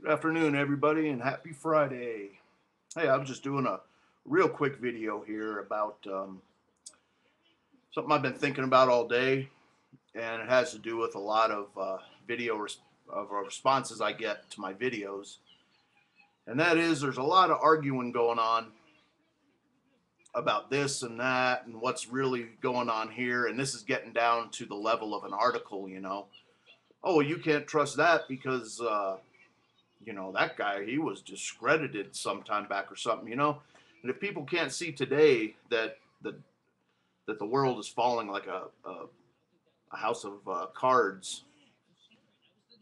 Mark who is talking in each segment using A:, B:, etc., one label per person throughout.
A: Afternoon, everybody, and happy Friday. Hey, I was just doing a real quick video here about something I've been thinking about all day, and it has to do with a lot of responses I get to my videos, and that is there's a lot of arguing going on about this and that and what's really going on here, and this is getting down to the level of an article. Oh, well, you can't trust that because that guy, he was discredited some time back or something. And if people can't see today that the world is falling like a house of cards,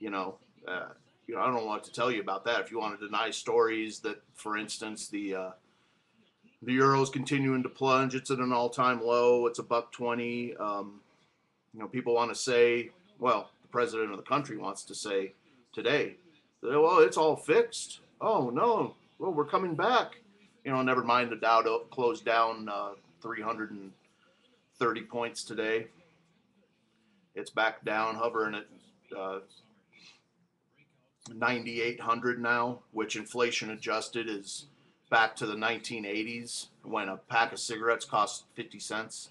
A: you know, uh, I don't know what to tell you about that. If you want to deny stories that, for instance, the euro is continuing to plunge, it's at an all-time low. It's a buck 20. People want to say, well, the president of the country wants to say today, well, it's all fixed. Oh no, well, we're coming back. Never mind the Dow closed down 330 points today. It's back down, hovering at 9,800 now, which inflation adjusted is back to the 1980s when a pack of cigarettes cost 50 cents.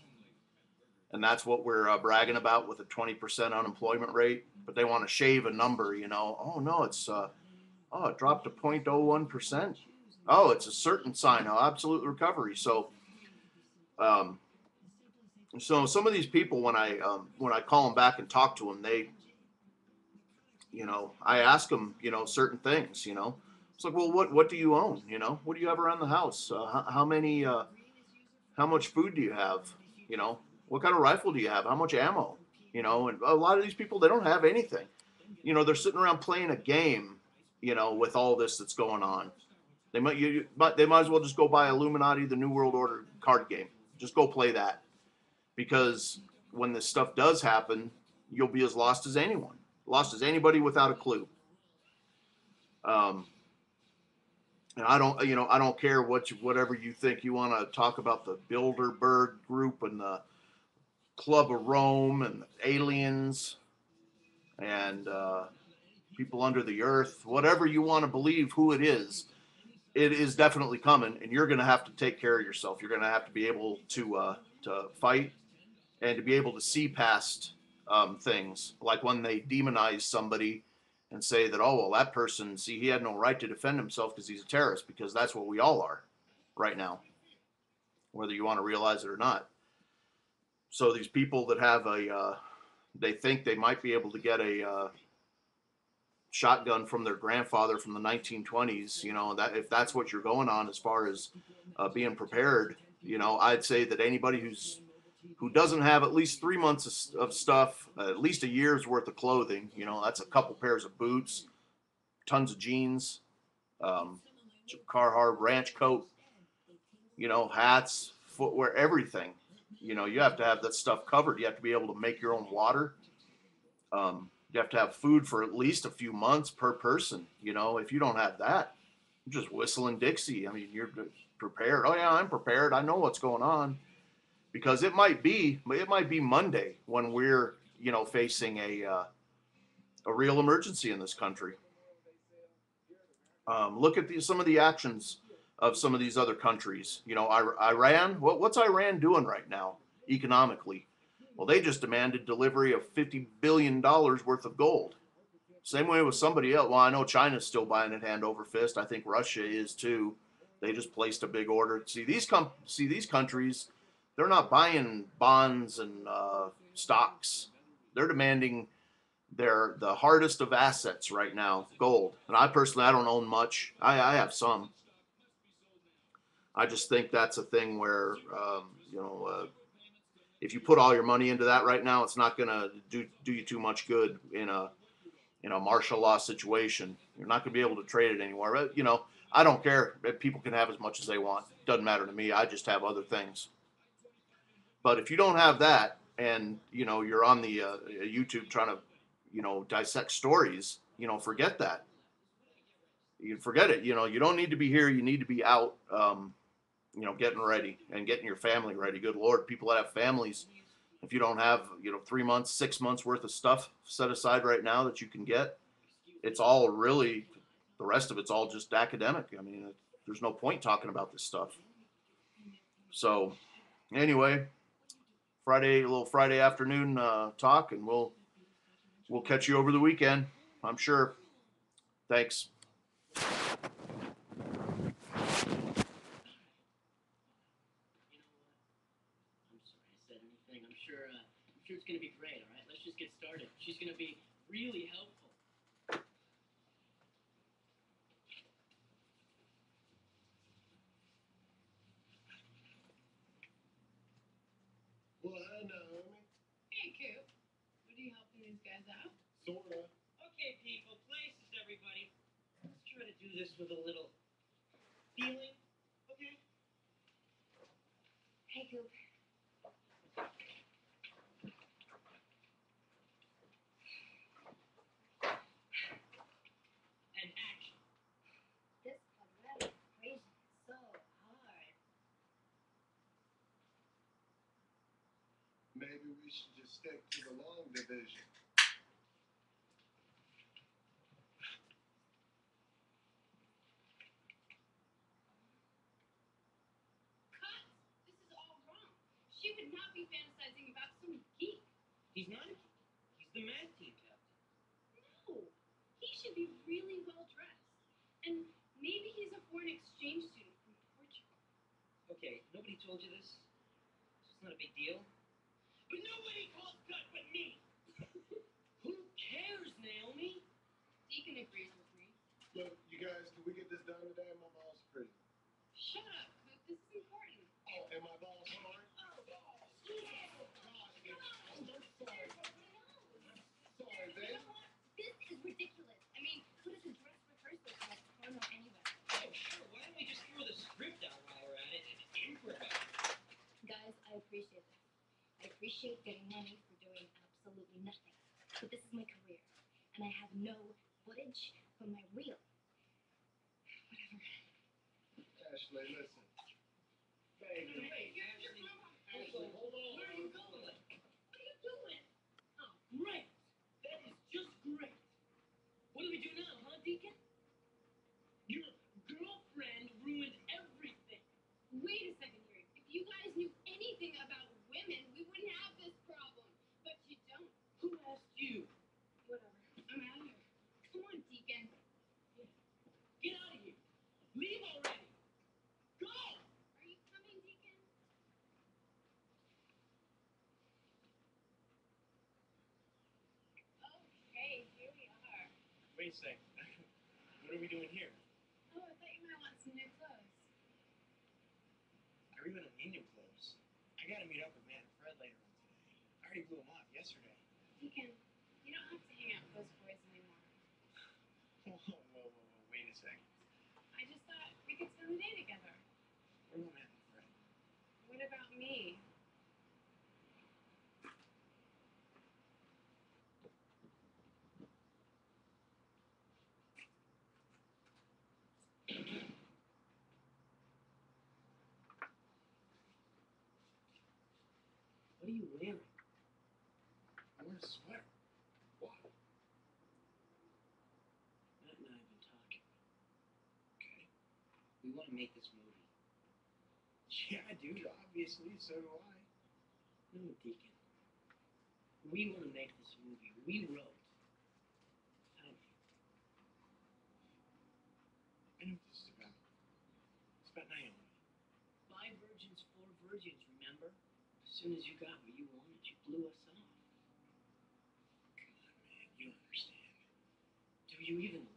A: And that's what we're bragging about with a 20% unemployment rate. But they want to shave a number. Oh no, it dropped to 0.01%. Oh, it's a certain sign of absolute recovery. Um, so some of these people, when I call them back and talk to them, I ask them, certain things. It's like, well, what do you own? What do you have around the house? How much food do you have? What kind of rifle do you have? How much ammo? And a lot of these people, they don't have anything. They're sitting around playing a game, with all this that's going on. They might as well just go buy Illuminati, the New World Order card game. Just go play that, because when this stuff does happen, you'll be as lost as anyone, lost as anybody without a clue. And I don't care whatever you think. You want to talk about the Bilderberg group and the Club of Rome and aliens and people under the earth, whatever you want to believe who it is definitely coming, and you're going to have to take care of yourself. You're going to have to be able to fight and to be able to see past things, like when they demonize somebody and say that, oh, well, that person, see, he had no right to defend himself because he's a terrorist, because that's what we all are right now, whether you want to realize it or not. So these people that have they think they might be able to get a shotgun from their grandfather from the 1920s. That if that's what you're going on as far as being prepared, I'd say that anybody who doesn't have at least 3 months of stuff, at least a year's worth of clothing, that's a couple pairs of boots, tons of jeans, Carhartt ranch coat, hats, footwear, everything. You have to have that stuff covered. You have to be able to make your own water. You have to have food for at least a few months per person. If you don't have that, you're just whistling Dixie. I mean, you're prepared. Oh yeah, I'm prepared. I know what's going on, because it might be Monday when we're facing a real emergency in this country. Look at some of the actions of some of these other countries. Iran. What's Iran doing right now economically? Well, they just demanded delivery of $50 billion worth of gold. Same way with somebody else. Well, I know China's still buying it hand over fist. I think Russia is too. They just placed a big order. See these countries, they're not buying bonds and stocks. They're demanding the hardest of assets right now, gold. And I personally, I don't own much. I have some. I just think that's a thing where if you put all your money into that right now, it's not going to do you too much good in a martial law situation. You're not going to be able to trade it anywhere. But, I don't care. People can have as much as they want. Doesn't matter to me. I just have other things. But if you don't have that, and you're on the YouTube trying to dissect stories, forget that. You forget it. You don't need to be here. You need to be out. Getting ready and getting your family ready. Good Lord, people that have families, if you don't have, 3 months, 6 months worth of stuff set aside right now that you can get, it's all really, the rest of it's all just academic. I mean, there's no point talking about this stuff. So, anyway, a little Friday afternoon talk, and we'll catch you over the weekend, I'm sure. Thanks.
B: I'm sure it's going to be great, all right? Let's just get started. She's going to be really helpful.
C: Well, hi, Naomi.
D: Hey, Coop. What are you helping these guys out?
C: Sorta.
B: Okay, people, places, everybody. Let's try to do this with a little feeling, okay?
D: Hey, Coop.
B: And action.
D: This quadratic equation is so hard.
C: Maybe we should just stick to the long division.
D: Cut! This is all wrong. She would not be fantasizing about some geek.
B: He's not a geek. He's the math team captain.
D: No. He should be really well dressed. And maybe he's a foreign exchange student from Portugal.
B: Okay, nobody told you this. It's not a big deal. But nobody calls cut but me. Who cares, Naomi?
D: Deacon agrees with me.
C: Look, you guys, can we get this done today? My boss is pretty.
D: Shut up, Coop. This is important.
C: Oh, and my boss hard?
D: Oh,
C: I'm sorry. Sorry,
D: you
C: babe.
D: know what? This is ridiculous. I mean, who does a dress rehearsal like porno anyway?
B: Oh, sure. Why don't we just throw the script out while we're at it and improvise?
D: Guys, I appreciate this. I appreciate getting money for doing absolutely nothing. But this is my career, and I have no footage from my reel. Whatever.
C: Ashley, listen. Baby.
B: Wait,
C: Ashley, hold on.
B: where are you going?
D: What are you doing?
B: Oh, great. That is just great. What do we do now, huh, Deacon? Your girlfriend ruined everything.
D: Wait a second here. If you guys knew anything about women, we wouldn't have this problem. But you don't.
B: Who asked you?
D: Whatever. I'm out of here. Come on, Deacon.
B: Get out of here. Leave already. Go!
D: Are you coming, Deacon? Okay, here we are.
B: Wait a sec. What are we doing here?
D: Oh, I thought you might want some new clothes.
B: I really don't need new clothes. I gotta meet up with Matt and Fred later on today. I already blew them off yesterday.
D: Deacon, you don't have to hang out with those boys anymore.
B: Whoa. Wait a second.
D: I just thought we could spend the day together.
B: What about Matt and Fred?
D: What about me?
B: What are you wearing?
C: I'm wearing a sweater. Why?
B: Matt and I have been talking. Okay. We want to make this movie. Yeah, dude, obviously, so do I. No, Deacon. We want to make this movie. We wrote. Tell me.
C: I know what this is about.
B: It's about Naomi. 5 virgins, 4 virgins, remember? As soon as you got what you wanted, you blew us off. Come on, man, you understand. Do you even